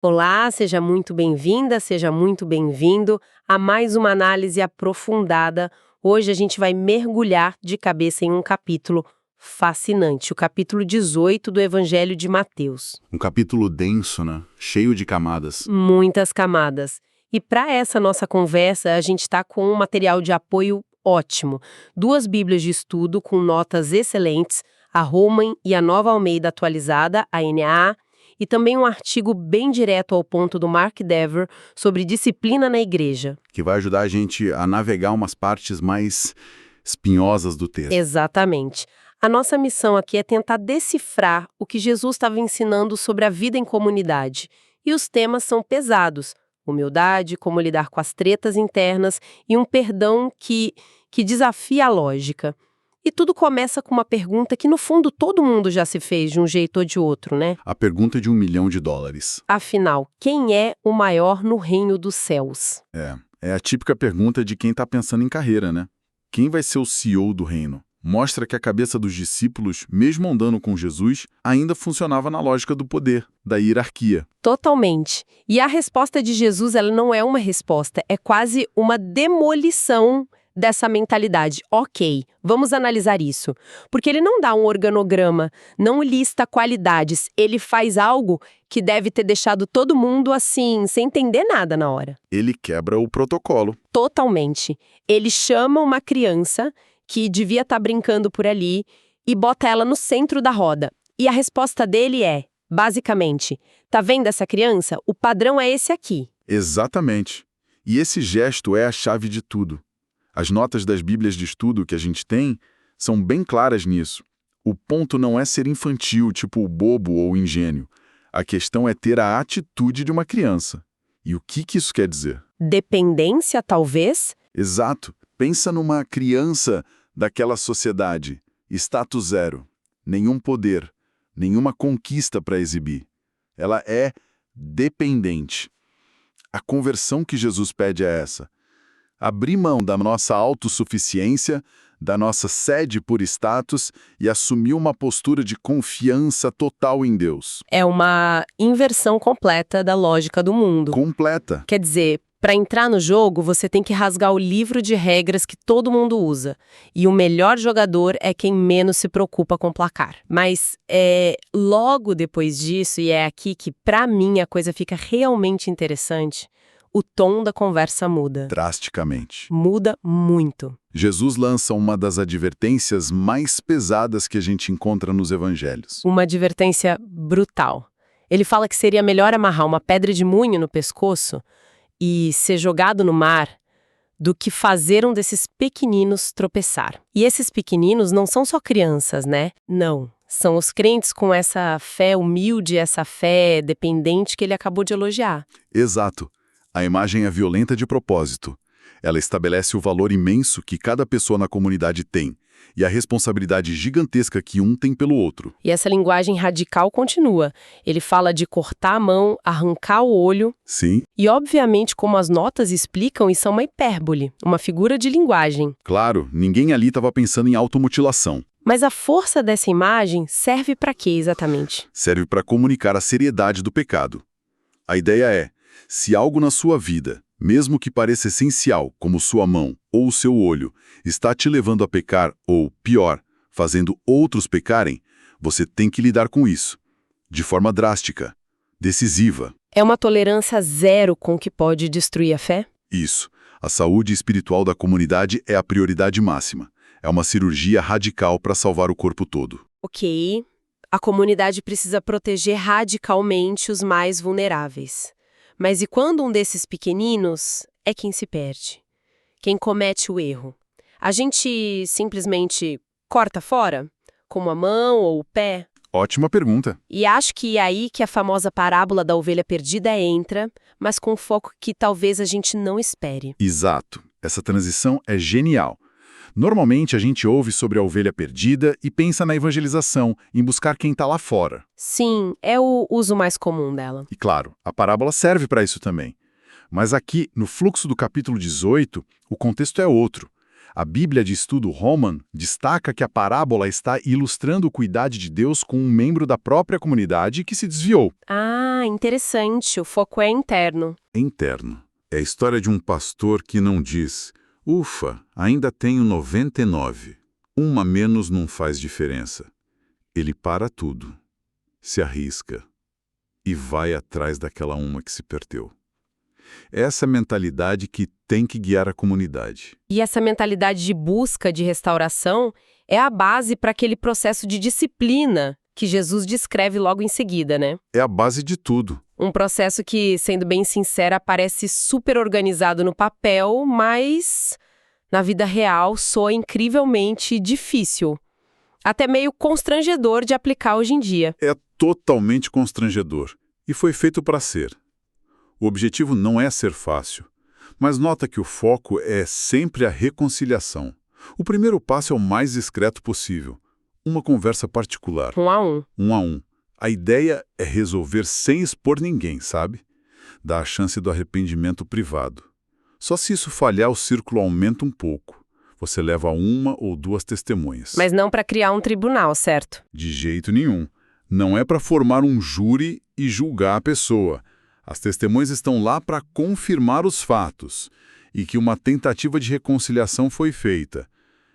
Olá, seja muito bem-vinda, seja muito bem-vindo a mais uma análise aprofundada. Hoje a gente vai mergulhar de cabeça em um capítulo fascinante, o capítulo 18 do Evangelho de Mateus. Um capítulo denso, né? Cheio de camadas. Muitas camadas. E para essa nossa conversa, a gente está com um material de apoio ótimo. Duas bíblias de estudo com notas excelentes, a Holman e a Nova Almeida Atualizada, a NAA, e também um artigo bem direto ao ponto do Mark Dever sobre disciplina na igreja. Que vai ajudar a gente a navegar umas partes mais espinhosas do texto. Exatamente. A nossa missão aqui é tentar decifrar o que Jesus estava ensinando sobre a vida em comunidade. E os temas são pesados. Humildade, como lidar com as tretas internas e um perdão que desafia a lógica. E tudo começa com uma pergunta que, no fundo, todo mundo já se fez de um jeito ou de outro, né? A pergunta de $1 milhão. Afinal, quem é o maior no reino dos céus? É a típica pergunta de quem está pensando em carreira, né? Quem vai ser o CEO do reino? Mostra que a cabeça dos discípulos, mesmo andando com Jesus, ainda funcionava na lógica do poder, da hierarquia. Totalmente. E a resposta de Jesus, ela não é uma resposta, é quase uma demolição dessa mentalidade. Ok, vamos analisar isso. Porque ele não dá um organograma, não lista qualidades, ele faz algo que deve ter deixado todo mundo assim, sem entender nada na hora. Ele quebra o protocolo. Totalmente. Ele chama uma criança que devia estar brincando por ali e bota ela no centro da roda. E a resposta dele é, basicamente, tá vendo essa criança? O padrão é esse aqui. Exatamente. E esse gesto é a chave de tudo. As notas das bíblias de estudo que a gente tem são bem claras nisso. O ponto não é ser infantil, tipo o bobo ou o ingênuo. A questão é ter a atitude de uma criança. E o que isso quer dizer? Dependência, talvez? Exato. Pensa numa criança daquela sociedade. Status zero. Nenhum poder. Nenhuma conquista para exibir. Ela é dependente. A conversão que Jesus pede é essa. Abrir mão da nossa autossuficiência, da nossa sede por status e assumir uma postura de confiança total em Deus. É uma inversão completa da lógica do mundo. Completa. Quer dizer, para entrar no jogo, você tem que rasgar o livro de regras que todo mundo usa. E o melhor jogador é quem menos se preocupa com o placar. Mas logo depois disso, e é aqui que, para mim, a coisa fica realmente interessante, o tom da conversa muda. Drasticamente. Muda muito. Jesus lança uma das advertências mais pesadas que a gente encontra nos evangelhos. Uma advertência brutal. Ele fala que seria melhor amarrar uma pedra de moinho no pescoço e ser jogado no mar do que fazer um desses pequeninos tropeçar. E esses pequeninos não são só crianças, né? Não. São os crentes com essa fé humilde, essa fé dependente que ele acabou de elogiar. Exato. A imagem é violenta de propósito. Ela estabelece o valor imenso que cada pessoa na comunidade tem e a responsabilidade gigantesca que um tem pelo outro. E essa linguagem radical continua. Ele fala de cortar a mão, arrancar o olho. Sim. E, obviamente, como as notas explicam, isso é uma hipérbole, uma figura de linguagem. Claro, ninguém ali estava pensando em automutilação. Mas a força dessa imagem serve para quê exatamente? Serve para comunicar a seriedade do pecado. A ideia é, se algo na sua vida, mesmo que pareça essencial, como sua mão ou o seu olho, está te levando a pecar ou, pior, fazendo outros pecarem, você tem que lidar com isso, de forma drástica, decisiva. É uma tolerância zero com o que pode destruir a fé? Isso. A saúde espiritual da comunidade é a prioridade máxima. É uma cirurgia radical para salvar o corpo todo. Ok. A comunidade precisa proteger radicalmente os mais vulneráveis. Mas e quando um desses pequeninos é quem se perde? Quem comete o erro? A gente simplesmente corta fora? Como a mão ou o pé? Ótima pergunta. E acho que é aí que a famosa parábola da ovelha perdida entra, mas com um foco que talvez a gente não espere. Exato. Essa transição é genial. Normalmente a gente ouve sobre a ovelha perdida e pensa na evangelização, em buscar quem está lá fora. Sim, é o uso mais comum dela. E claro, a parábola serve para isso também. Mas aqui, no fluxo do capítulo 18, o contexto é outro. A Bíblia de Estudo Roman destaca que a parábola está ilustrando o cuidado de Deus com um membro da própria comunidade que se desviou. Ah, interessante. O foco é interno. Interno. É a história de um pastor que não diz: ufa, ainda tenho 99. Uma menos não faz diferença. Ele para tudo, se arrisca e vai atrás daquela uma que se perdeu. Essa mentalidade que tem que guiar a comunidade. E essa mentalidade de busca de restauração é a base para aquele processo de disciplina que Jesus descreve logo em seguida, né? É a base de tudo. Um processo que, sendo bem sincera, parece super organizado no papel, mas na vida real soa incrivelmente difícil. Até meio constrangedor de aplicar hoje em dia. É totalmente constrangedor. E foi feito para ser. O objetivo não é ser fácil, mas nota que o foco é sempre a reconciliação. O primeiro passo é o mais discreto possível. Uma conversa particular. 1 a 1. 1 a 1. A ideia é resolver sem expor ninguém, sabe? Dá a chance do arrependimento privado. Só se isso falhar, o círculo aumenta um pouco. Você leva 1 ou 2 testemunhas. Mas não para criar um tribunal, certo? De jeito nenhum. Não é para formar um júri e julgar a pessoa. As testemunhas estão lá para confirmar os fatos e que uma tentativa de reconciliação foi feita.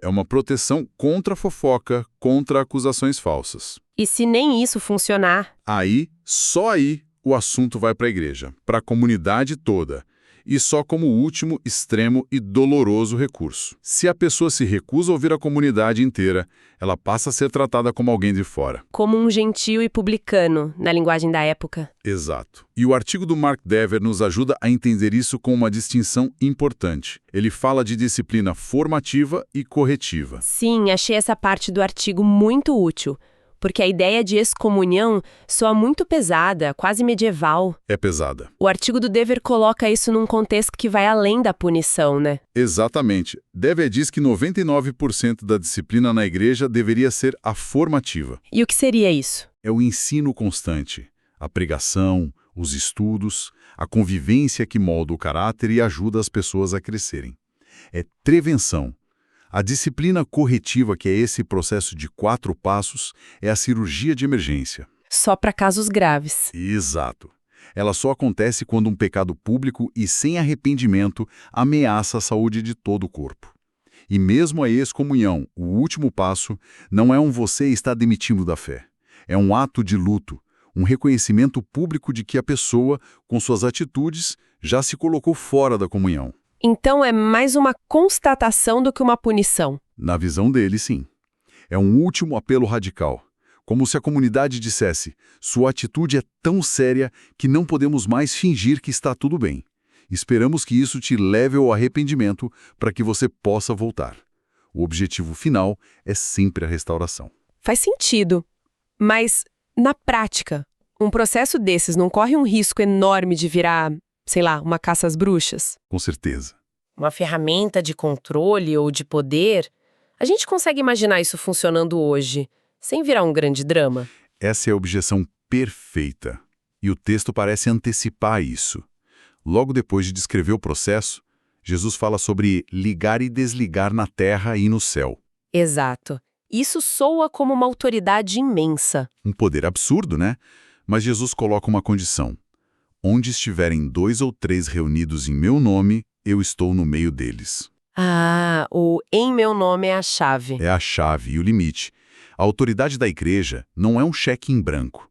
É uma proteção contra a fofoca, contra acusações falsas. E se nem isso funcionar? Aí, só aí, o assunto vai para a igreja, para a comunidade toda. E só como último, extremo e doloroso recurso. Se a pessoa se recusa a ouvir a comunidade inteira, ela passa a ser tratada como alguém de fora. Como um gentio e publicano, na linguagem da época. Exato. E o artigo do Mark Dever nos ajuda a entender isso com uma distinção importante. Ele fala de disciplina formativa e corretiva. Sim, achei essa parte do artigo muito útil. Porque a ideia de excomunhão soa muito pesada, quase medieval. É pesada. O artigo do Dever coloca isso num contexto que vai além da punição, né? Exatamente. Dever diz que 99% da disciplina na igreja deveria ser a formativa. E o que seria isso? É o ensino constante, a pregação, os estudos, a convivência que molda o caráter e ajuda as pessoas a crescerem. É prevenção. A disciplina corretiva, que é esse processo de 4 passos, é a cirurgia de emergência. Só para casos graves. Exato. Ela só acontece quando um pecado público e sem arrependimento ameaça a saúde de todo o corpo. E mesmo a excomunhão, o último passo, não é um você está demitindo da fé. É um ato de luto, um reconhecimento público de que a pessoa, com suas atitudes, já se colocou fora da comunhão. Então é mais uma constatação do que uma punição. Na visão dele, sim. É um último apelo radical. Como se a comunidade dissesse, sua atitude é tão séria que não podemos mais fingir que está tudo bem. Esperamos que isso te leve ao arrependimento para que você possa voltar. O objetivo final é sempre a restauração. Faz sentido. Mas, na prática, um processo desses não corre um risco enorme de virar, sei lá, uma caça às bruxas? Com certeza. Uma ferramenta de controle ou de poder? A gente consegue imaginar isso funcionando hoje, sem virar um grande drama? Essa é a objeção perfeita. E o texto parece antecipar isso. Logo depois de descrever o processo, Jesus fala sobre ligar e desligar na terra e no céu. Exato. Isso soa como uma autoridade imensa. Um poder absurdo, né? Mas Jesus coloca uma condição. Onde estiverem 2 ou 3 reunidos em meu nome, eu estou no meio deles. Ah, o em meu nome é a chave. É a chave e o limite. A autoridade da igreja não é um cheque em branco.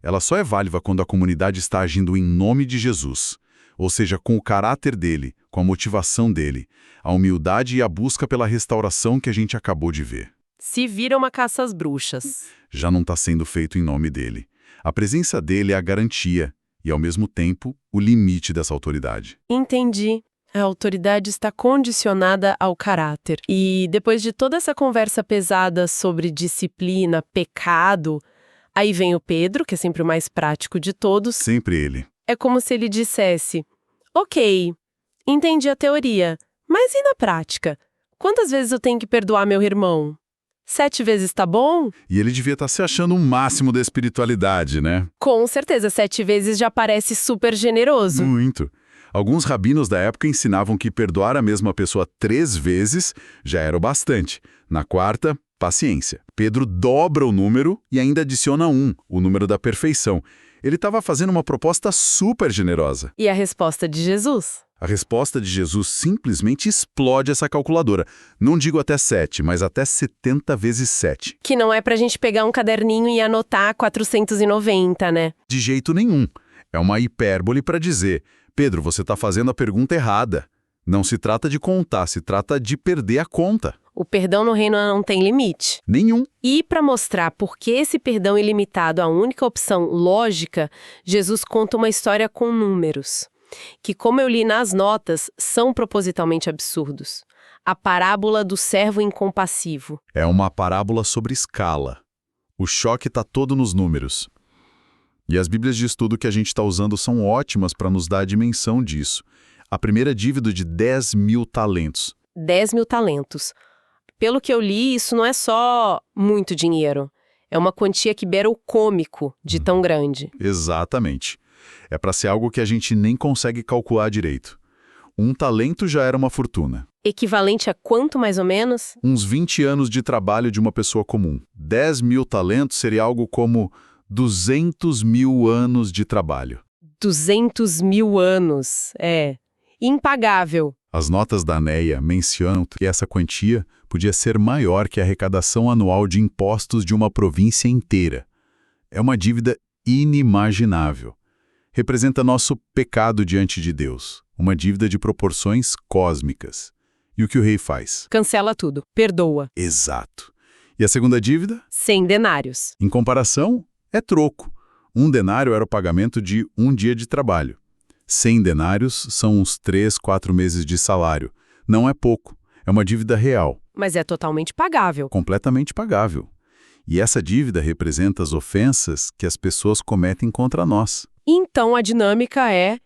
Ela só é válida quando a comunidade está agindo em nome de Jesus, ou seja, com o caráter dele, com a motivação dele, a humildade e a busca pela restauração que a gente acabou de ver. Se vira uma caça às bruxas. Já não está sendo feito em nome dele. A presença dele é a garantia e, ao mesmo tempo, o limite dessa autoridade. Entendi. A autoridade está condicionada ao caráter. E depois de toda essa conversa pesada sobre disciplina, pecado, aí vem o Pedro, que é sempre o mais prático de todos. Sempre ele. É como se ele dissesse: ok, entendi a teoria, mas e na prática? Quantas vezes eu tenho que perdoar meu irmão? 7 vezes tá bom? E ele devia estar se achando o máximo da espiritualidade, né? Com certeza, 7 vezes já parece super generoso. Muito. Alguns rabinos da época ensinavam que perdoar a mesma pessoa 3 vezes já era o bastante. Na quarta, paciência. Pedro dobra o número e ainda adiciona 1, o número da perfeição. Ele estava fazendo uma proposta super generosa. E a resposta de Jesus? A resposta de Jesus simplesmente explode essa calculadora. Não digo até 7, mas até 70 vezes 7. Que não é pra gente pegar um caderninho e anotar 490, né? De jeito nenhum. É uma hipérbole para dizer: Pedro, você está fazendo a pergunta errada. Não se trata de contar, se trata de perder a conta. O perdão no reino não tem limite. Nenhum. E para mostrar por que esse perdão ilimitado é a única opção lógica, Jesus conta uma história com números, que, como eu li nas notas, são propositalmente absurdos. A parábola do servo incompassivo. É uma parábola sobre escala. O choque está todo nos números. E as bíblias de estudo que a gente está usando são ótimas para nos dar a dimensão disso. A primeira dívida de 10.000 talentos. 10.000 talentos. Pelo que eu li, isso não é só muito dinheiro. É uma quantia que beira o cômico de tão grande. Exatamente. É para ser algo que a gente nem consegue calcular direito. Um talento já era uma fortuna. Equivalente a quanto, mais ou menos? Uns 20 anos de trabalho de uma pessoa comum. 10.000 talentos seria algo como 200.000 anos de trabalho. 200.000 anos. É. Impagável. As notas da ANEA mencionam que essa quantia podia ser maior que a arrecadação anual de impostos de uma província inteira. É uma dívida inimaginável. Representa nosso pecado diante de Deus, uma dívida de proporções cósmicas. E o que o rei faz? Cancela tudo. Perdoa. Exato. E a segunda dívida? 100 denários. Em comparação, é troco. 1 denário era o pagamento de 1 dia de trabalho. 100 denários são uns 3, 4 meses de salário. Não é pouco. É uma dívida real. Mas é totalmente pagável. Completamente pagável. E essa dívida representa as ofensas que as pessoas cometem contra nós. Então a dinâmica é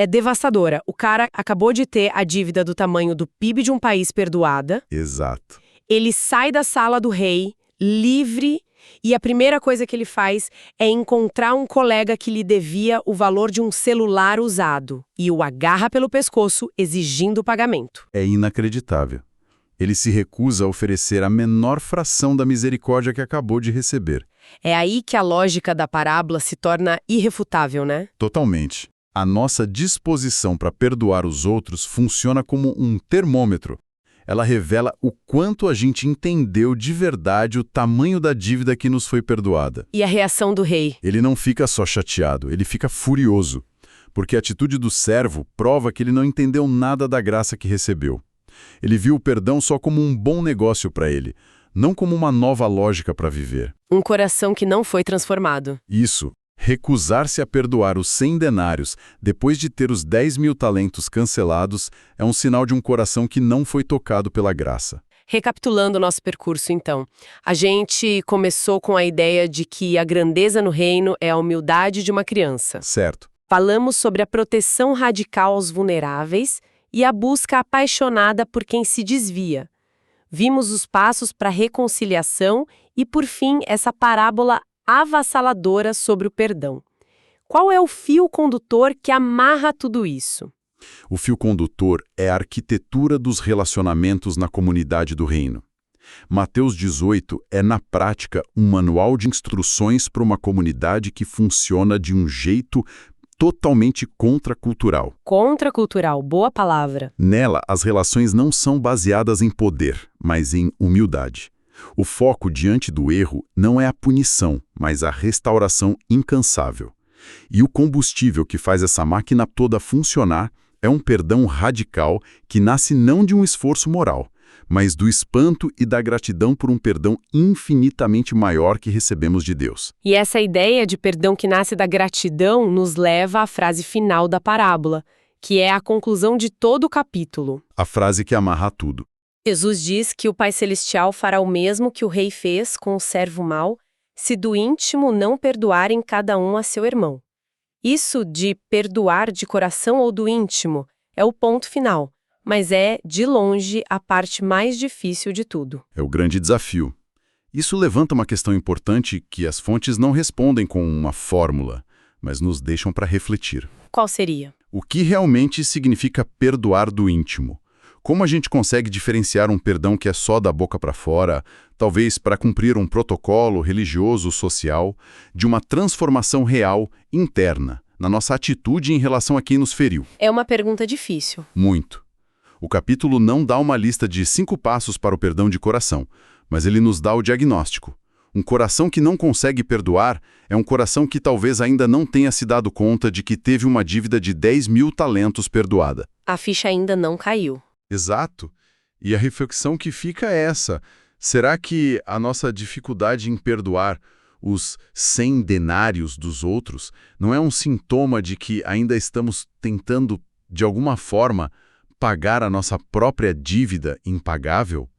devastadora. O cara acabou de ter a dívida do tamanho do PIB de um país perdoada. Exato. Ele sai da sala do rei, livre, e a primeira coisa que ele faz é encontrar um colega que lhe devia o valor de um celular usado e o agarra pelo pescoço, exigindo o pagamento. É inacreditável. Ele se recusa a oferecer a menor fração da misericórdia que acabou de receber. É aí que a lógica da parábola se torna irrefutável, né? Totalmente. A nossa disposição para perdoar os outros funciona como um termômetro. Ela revela o quanto a gente entendeu de verdade o tamanho da dívida que nos foi perdoada. E a reação do rei? Ele não fica só chateado, ele fica furioso, porque a atitude do servo prova que ele não entendeu nada da graça que recebeu. Ele viu o perdão só como um bom negócio para ele, não como uma nova lógica para viver. Um coração que não foi transformado. Isso. Recusar-se a perdoar os 100 denários depois de ter os 10.000 talentos cancelados é um sinal de um coração que não foi tocado pela graça. Recapitulando o nosso percurso, então. A gente começou com a ideia de que a grandeza no reino é a humildade de uma criança. Certo. Falamos sobre a proteção radical aos vulneráveis e a busca apaixonada por quem se desvia. Vimos os passos para a reconciliação e, por fim, essa parábola avassaladora sobre o perdão. Qual é o fio condutor que amarra tudo isso? O fio condutor é a arquitetura dos relacionamentos na comunidade do reino. Mateus 18 é, na prática, um manual de instruções para uma comunidade que funciona de um jeito totalmente contracultural. Contracultural, boa palavra. Nela, as relações não são baseadas em poder, mas em humildade. O foco diante do erro não é a punição, mas a restauração incansável. E o combustível que faz essa máquina toda funcionar é um perdão radical que nasce não de um esforço moral, mas do espanto e da gratidão por um perdão infinitamente maior que recebemos de Deus. E essa ideia de perdão que nasce da gratidão nos leva à frase final da parábola, que é a conclusão de todo o capítulo. A frase que amarra tudo. Jesus diz que o Pai Celestial fará o mesmo que o rei fez com o servo mau, se do íntimo não perdoarem cada um a seu irmão. Isso de perdoar de coração ou do íntimo é o ponto final, mas é, de longe, a parte mais difícil de tudo. É o grande desafio. Isso levanta uma questão importante que as fontes não respondem com uma fórmula, mas nos deixam para refletir. Qual seria? O que realmente significa perdoar do íntimo? Como a gente consegue diferenciar um perdão que é só da boca para fora, talvez para cumprir um protocolo religioso, social, de uma transformação real, interna, na nossa atitude em relação a quem nos feriu? É uma pergunta difícil. Muito. O capítulo não dá uma lista de 5 passos para o perdão de coração, mas ele nos dá o diagnóstico. Um coração que não consegue perdoar é um coração que talvez ainda não tenha se dado conta de que teve uma dívida de 10.000 talentos perdoada. A ficha ainda não caiu. Exato. E a reflexão que fica é essa. Será que a nossa dificuldade em perdoar os 100 denários dos outros não é um sintoma de que ainda estamos tentando, de alguma forma, pagar a nossa própria dívida impagável?